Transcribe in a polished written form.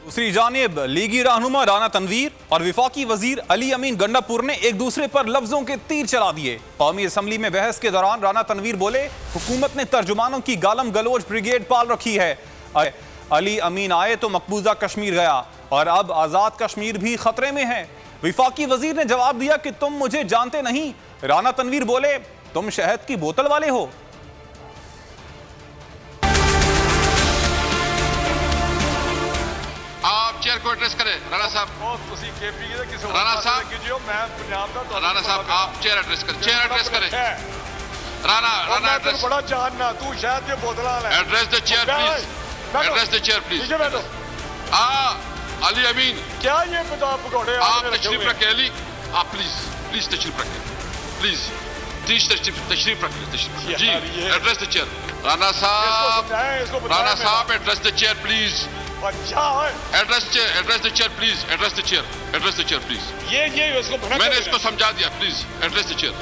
दूसरी जानिब लीगी रहनुमा राना तनवीर और विफाकी वजीर अली अमीन गंडापुर ने एक दूसरे पर लफ्जों के तीर चला दिए। कौमी असम्बली में बहस के दौरान राना तनवीर बोले, हुकूमत ने तर्जुमानों की गालम गलोच ब्रिगेड पाल रखी है। अली अमीन आए तो मकबूजा कश्मीर गया और अब आजाद कश्मीर भी खतरे में है। विफाकी वजीर ने जवाब दिया कि तुम मुझे जानते नहीं। राना तनवीर बोले, तुम शहद की बोतल वाले हो। चेयर को एड्रेस करें राणा साहब। राणा साहब, राणा साहब आप चेयर एड्रेस करें, चेयर एड्रेस करें। राणा एड्रेस, बड़ा जानना तू शायद ये बोतला है। Address the chair please, address the chair please. Ali Amin, क्या ये पकौड़े आप तशरीफ रखें। अली आप प्लीज तशरीफ रखें, प्लीज तशरीफ रखें जी। एड्रेस द चेयर राणा साहब, एड्रेस द चेयर प्लीज। अच्छा address the chair please, address the chair please. ये इसको मैंने इसको समझा दिया, प्लीज एड्रेस द चेयर।